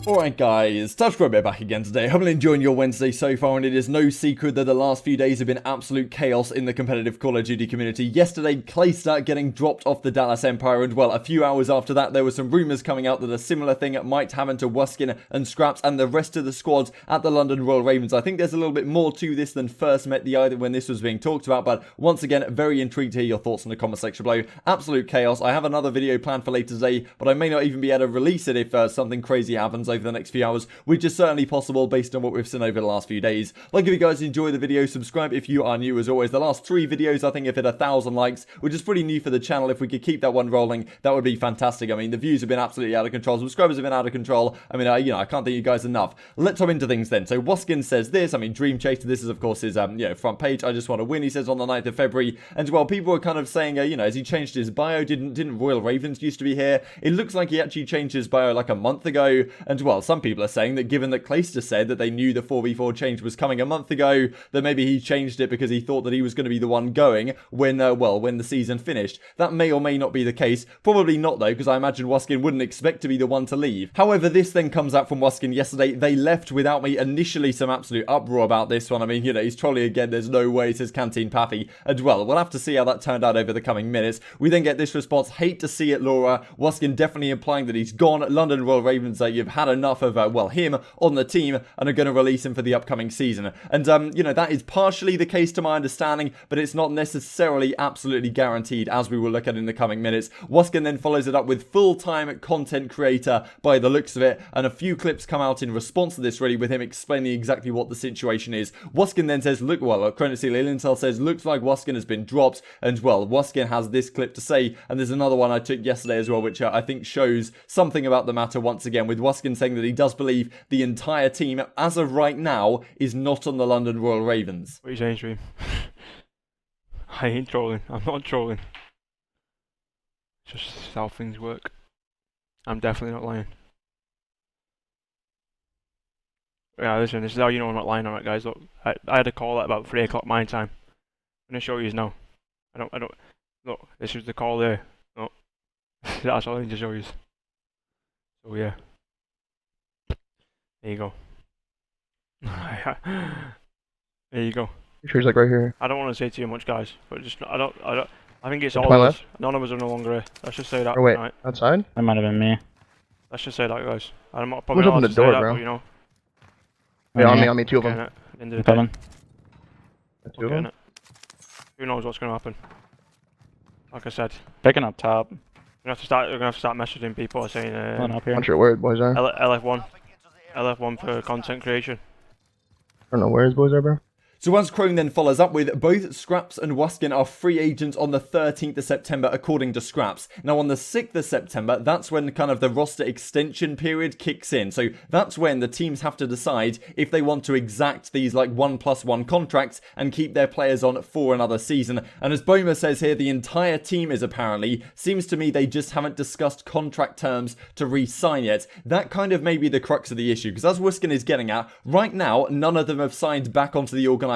Alright guys, TouchGrubbear back again today. Hopefully enjoying your Wednesday so far, and it is no secret that the last few days have been absolute chaos in the competitive Call of Duty community. Yesterday, Clayster getting dropped off the Dallas Empire, and well, a few hours after that, there were some rumours coming out that a similar thing might happen to Wuskin and Scraps and the rest of the squads at the London Royal Ravens. I think there's a little bit more to this than first met the eye when this was being talked about, but once again, very intrigued to hear your thoughts in the comment section below. Absolute chaos. I have another video planned for later today, but I may not even be able to release it if something crazy happens over the next few hours, which is certainly possible based on what we've seen over the last few days. Like, if you guys enjoy the video, subscribe if you are new. As always, the last 3 videos I think have hit 1,000 likes, which is pretty new for the channel. If we could keep that one rolling, that would be fantastic. I mean, the views have been absolutely out of control, subscribers have been out of control. I mean, I can't thank you guys enough. Let's hop into things then. So Wuskin says this, I mean, Dream Chaser, this is of course his front page. I just want to win, he says on the 9th of February. And well, people are kind of saying, has he changed his bio? Didn't Royal Ravens used to be here? It looks like he actually changed his bio like a month ago. And well, some people are saying that given that Clayster said that they knew the 4v4 change was coming a month ago, that maybe he changed it because he thought that he was going to be the one going when the season finished. That may or may not be the case. Probably not though, because I imagine Wuskin wouldn't expect to be the one to leave. However, this then comes out from Wuskin yesterday. They left without me. Initially, some absolute uproar about this one. I mean, he's trolling again. There's no way, says Canteen Pappy. And well, we'll have to see how that turned out over the coming minutes. We then get this response, hate to see it, Laura. Wuskin definitely implying that he's gone. London Royal Ravens, you've had enough of, him on the team and are going to release him for the upcoming season. And, that is partially the case to my understanding, but it's not necessarily absolutely guaranteed, as we will look at in the coming minutes. Wuskin then follows it up with full-time content creator by the looks of it, and a few clips come out in response to this, really, with him explaining exactly what the situation is. Wuskin then says, Intel says, looks like Wuskin has been dropped, and well, Wuskin has this clip to say, and there's another one I took yesterday as well, which I think shows something about the matter once again, with Wuskin saying that he does believe the entire team, as of right now, is not on the London Royal Ravens. What are you saying, Stream? I ain't trolling. I'm not trolling. It's just how things work. I'm definitely not lying. Yeah, listen, this is how you know I'm not lying on it, guys. Look, I had a call at about 3 o'clock my time. I'm gonna show you now. I don't. Look, this is the call there. No, that's all I need to show you. So yeah. There you go. There you go. Sure, he's like right here. I don't want to say too much, guys, but just I think it's all of us. None of us are no longer here. Let's just say that. Oh wait, right? outside? That might have been me. Let's just say that, guys. I'm not probably Who's not opened the door, that, bro? But, you know. Yeah, on me, 2 of them. Into the Coming. 2 of them? Who knows what's gonna happen? Like I said, Picking up top. we're gonna have to start messaging people saying One up here. I'm not sure where his boys are. LF1 for content creation. I don't know where his boys are, bro. So once Chrome then follows up with, both Scraps and Wuskin are free agents on the 13th of September, according to Scraps. Now on the 6th of September, that's when kind of the roster extension period kicks in. So that's when the teams have to decide if they want to exact these like 1+1 contracts and keep their players on for another season. And as Boma says here, the entire team is apparently, seems to me they just haven't discussed contract terms to re-sign yet. That kind of may be the crux of the issue, because as Wuskin is getting at, right now, none of them have signed back onto the organization.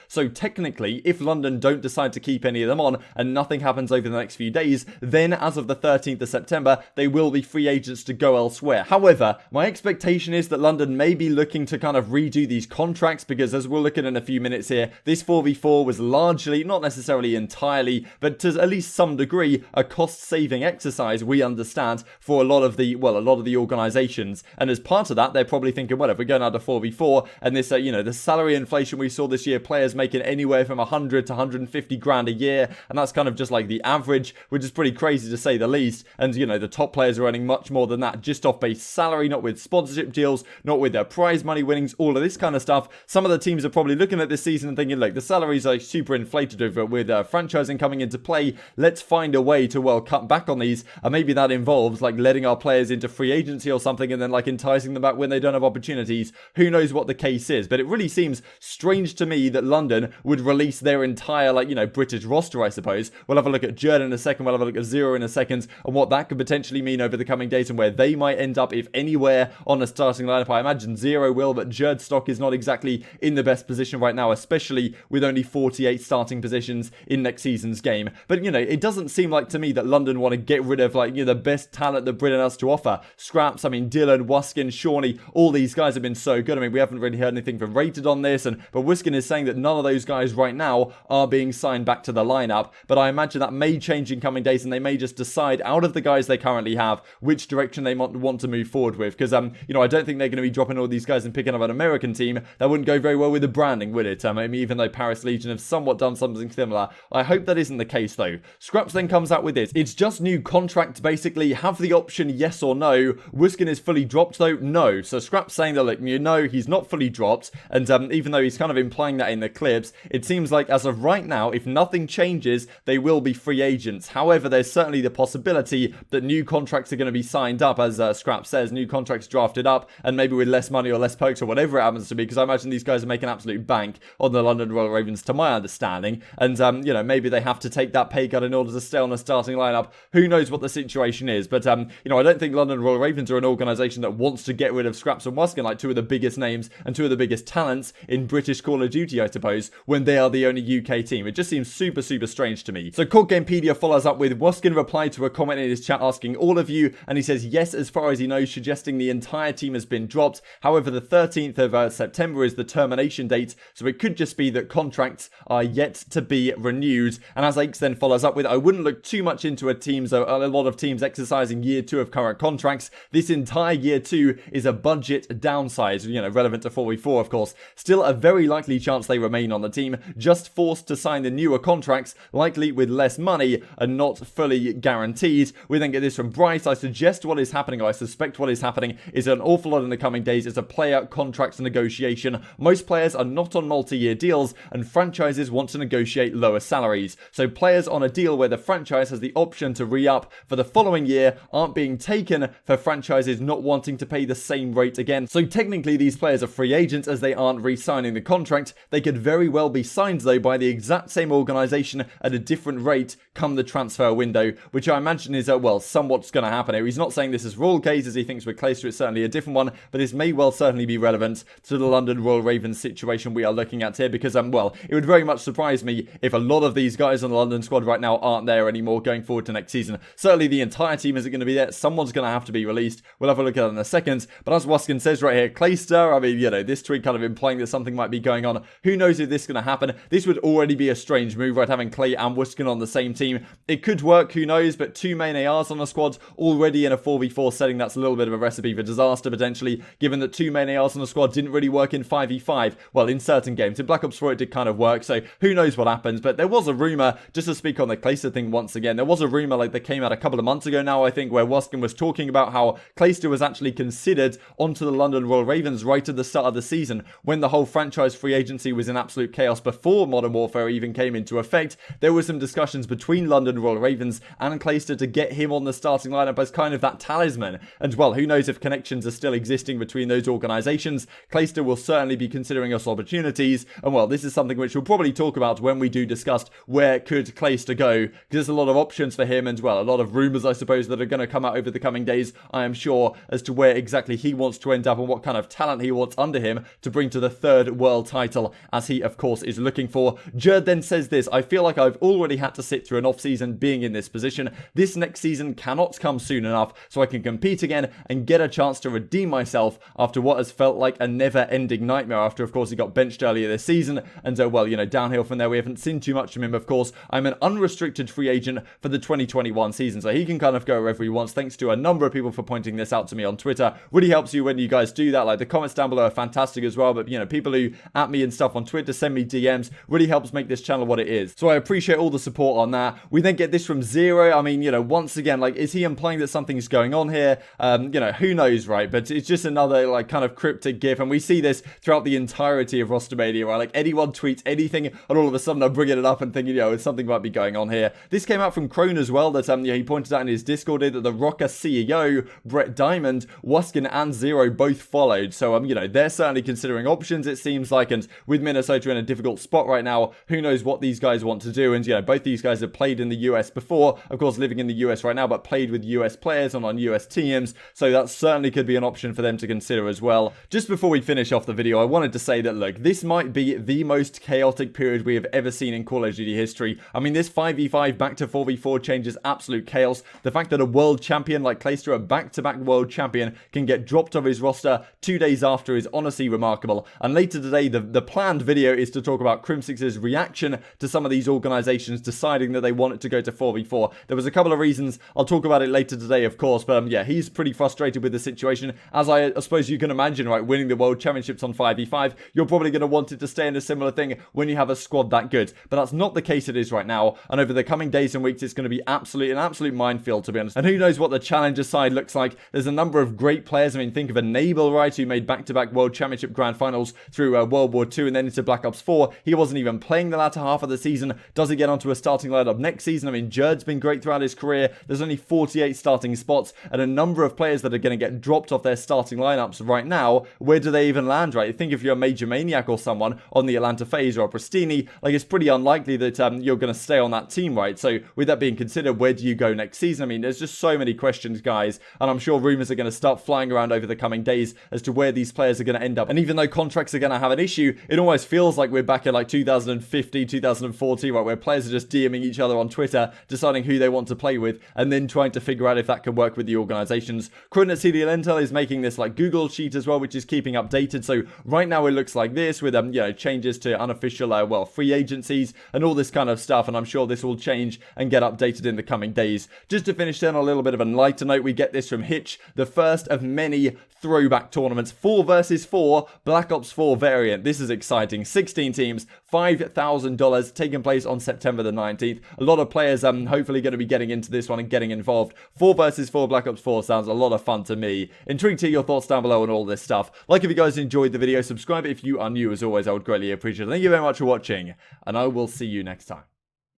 So technically, if London don't decide to keep any of them on and nothing happens over the next few days, then as of the 13th of September, they will be free agents to go elsewhere. However, my expectation is that London may be looking to kind of redo these contracts, because as we'll look at in a few minutes here, this 4v4 was largely, not necessarily entirely, but to at least some degree, a cost-saving exercise, we understand, for a lot of the organizations. And as part of that, they're probably thinking, well, if we're going out to 4v4 and this, the salary inflation we saw this year, players making anywhere from 100 to 150 grand a year, and that's kind of just like the average, which is pretty crazy to say the least. And the top players are earning much more than that just off base salary, not with sponsorship deals, not with their prize money winnings, all of this kind of stuff. Some of the teams are probably looking at this season and thinking, look, the salaries are super inflated over with franchising coming into play. Let's find a way to cut back on these, and maybe that involves like letting our players into free agency or something, and then like enticing them back when they don't have opportunities. Who knows what the case is, but it really seems strange to to me that London would release their entire, like, you know, British roster, I suppose. We'll have a look at Jerd in a second, we'll have a look at Zero in a second, and what that could potentially mean over the coming days and where they might end up, if anywhere, on a starting lineup. I imagine Zero will, but Jerd's stock is not exactly in the best position right now, especially with only 48 starting positions in next season's game. But, you know, it doesn't seem like to me that London want to get rid of, like, you know, the best talent that Britain has to offer. Scraps, I mean, Dylan, Wuskin, Shawnee, all these guys have been so good. I mean, we haven't really heard anything from Rated on this, but Wuskin is saying that none of those guys right now are being signed back to the lineup. But I imagine that may change in coming days, and they may just decide out of the guys they currently have which direction they want to move forward with. Because, you know, I don't think they're going to be dropping all these guys and picking up an American team. That wouldn't go very well with the branding, would it? I mean, even though Paris Legion have somewhat done something similar. I hope that isn't the case, though. Scraps then comes out with this. It's just new contract, basically. Have the option, yes or no. Wuskin is fully dropped, though? No. So Scraps saying that, look, you know, he's not fully dropped. And even though he's kind of implying that in the clips, it seems like as of right now, if nothing changes, they will be free agents. However, there's certainly the possibility that new contracts are going to be signed up, as Scraps says, new contracts drafted up, and maybe with less money or less perks or whatever it happens to be, because I imagine these guys are making absolute bank on the London Royal Ravens, to my understanding. And, you know, maybe they have to take that pay cut in order to stay on the starting lineup. Who knows what the situation is? But, you know, I don't think London Royal Ravens are an organisation that wants to get rid of Scraps and Wuskin, like two of the biggest names and two of the biggest talents in British Call of Duty, I suppose, when they are the only UK team. It just seems super, super strange to me. So CoD Gamepedia follows up with Wuskin replied to a comment in his chat asking all of you, and he says yes, as far as he knows, suggesting the entire team has been dropped. However, the 13th of September is the termination date, so it could just be that contracts are yet to be renewed. And as Aches then follows up with, I wouldn't look too much into a lot of teams exercising year 2 of current contracts. This entire year 2 is a budget downside, you know, relevant to 4v4, of course. Still a very likely chance they remain on the team, just forced to sign the newer contracts, likely with less money and not fully guaranteed. We then get this from Bryce. I suggest what is happening, or I suspect what is happening, is an awful lot in the coming days is a player contracts negotiation. Most players are not on multi-year deals, and franchises want to negotiate lower salaries. So players on a deal where the franchise has the option to re-up for the following year aren't being taken for franchises not wanting to pay the same rate again. So technically these players are free agents as they aren't re-signing the contract. They could very well be signed though by the exact same organisation at a different rate come the transfer window, which I imagine is, well, somewhat's going to happen here. He's not saying this is for all cases. He thinks with Clayster it's certainly a different one, but this may well certainly be relevant to the London Royal Ravens situation we are looking at here, because, well, it would very much surprise me if a lot of these guys on the London squad right now aren't there anymore going forward to next season. Certainly the entire team isn't going to be there. Someone's going to have to be released. We'll have a look at that in a second. But as Wuskin says right here, Clayster, I mean, you know, this tweet kind of implying that something might be going on. Who knows if this is going to happen? This would already be a strange move, right? Having Clay and Wuskin on the same team. It could work, who knows? But two main ARs on the squad already in a 4v4 setting. That's a little bit of a recipe for disaster, potentially, given that two main ARs on the squad didn't really work in 5v5. Well, in certain games. In Black Ops 4, it did kind of work, so who knows what happens. But there was a rumour, just to speak on the Clayster thing once again, there was a rumour like that came out a couple of months ago now, I think, where Wuskin was talking about how Clayster was actually considered onto the London Royal Ravens right at the start of the season, when the whole franchise free agency was in absolute chaos before Modern Warfare even came into effect. There were some discussions between London Royal Ravens and Clayster to get him on the starting lineup as kind of that talisman. And, well, who knows if connections are still existing between those organisations. Clayster will certainly be considering us opportunities, and, well, this is something which we'll probably talk about when we do discuss where could Clayster go, because there's a lot of options for him, and, well, a lot of rumours, I suppose, that are going to come out over the coming days, I am sure, as to where exactly he wants to end up and what kind of talent he wants under him to bring to the third world title, as he, of course, is looking for. Jerd then says this, I feel like I've already had to sit through an off-season being in this position. This next season cannot come soon enough so I can compete again and get a chance to redeem myself after what has felt like a never-ending nightmare after, of course, he got benched earlier this season. And, well, you know, downhill from there, we haven't seen too much from him, of course. I'm an unrestricted free agent for the 2021 season, so he can kind of go wherever he wants. Thanks to a number of people for pointing this out to me on Twitter. Really helps you when you guys do that. Like, the comments down below are fantastic as well, but, you know, people who at me and stuff on Twitter, send me DMs, really helps make this channel what it is. So I appreciate all the support on that. We then get this from Zero. I mean, you know, once again, like, is he implying that something's going on here? You know, who knows, right? But it's just another, like, kind of cryptic gif, and we see this throughout the entirety of Rostermania, right? Like, anyone tweets anything, and all of a sudden I'm bringing it up and thinking, you know, something might be going on here. This came out from Crone as well, that, you know, he pointed out in his Discord that the Rocker CEO, Brett Diamond, Wuskin, and Zero both followed. So, you know, they're certainly considering options, it seems like, and, And with Minnesota in a difficult spot right now, who knows what these guys want to do. And, you know, both these guys have played in the US before, of course, living in the US right now, but played with US players on US teams. So that certainly could be an option for them to consider as well. Just before we finish off the video, I wanted to say that, look, this might be the most chaotic period we have ever seen in Call of Duty history. I mean, this 5v5 back to 4v4 change is absolute chaos. The fact that a world champion like Clayster, a back-to-back world champion, can get dropped off his roster 2 days after is honestly remarkable. And later today, the planned video is to talk about Crimsix's reaction to some of these organizations deciding that they want it to go to 4v4. There was a couple of reasons. I'll talk about it later today, of course, but yeah, he's pretty frustrated with the situation. As I suppose you can imagine, right, winning the world championships on 5v5, you're probably going to want it to stay in a similar thing when you have a squad that good. But that's not the case it is right now, and over the coming days and weeks, it's going to be an absolute minefield, to be honest. And who knows what the challenger side looks like. There's a number of great players. I mean, think of Enable, right, who made back-to-back world championship grand finals through World War II and then into Black Ops 4. He wasn't even playing the latter half of the season. Does he get onto a starting lineup next season? I mean, Jerd's been great throughout his career. There's only 48 starting spots and a number of players that are going to get dropped off their starting lineups right now. Where do they even land, right? Think if you're a Major Maniac or someone on the Atlanta FaZe or a Pristini, like, it's pretty unlikely that you're going to stay on that team, right? So with that being considered, where do you go next season? I mean, there's just so many questions, guys, and I'm sure rumors are going to start flying around over the coming days as to where these players are going to end up. And even though contracts are going to have an issue, it almost feels like we're back in like 2050, 2040, right, where players are just DMing each other on Twitter, deciding who they want to play with, and then trying to figure out if that can work with the organizations. Cruden at CD Lentel is making this like Google sheet as well, which is keeping updated. So right now it looks like this with you know, changes to unofficial free agencies and all this kind of stuff, and I'm sure this will change and get updated in the coming days. Just to finish then on a little bit of a lighter note, we get this from Hitch, the first of many throwback tournaments, 4 versus 4 Black Ops 4 variant. This is exciting. 16 teams, $5,000, taking place on September the 19th. A lot of players hopefully going to be getting into this one and getting involved. 4 versus 4 Black Ops 4 sounds a lot of fun to me. Intrigued to hear your thoughts down below on all this stuff. Like if you guys enjoyed the video, subscribe if you are new. As always, I would greatly appreciate it. Thank you very much for watching, and I will see you next time.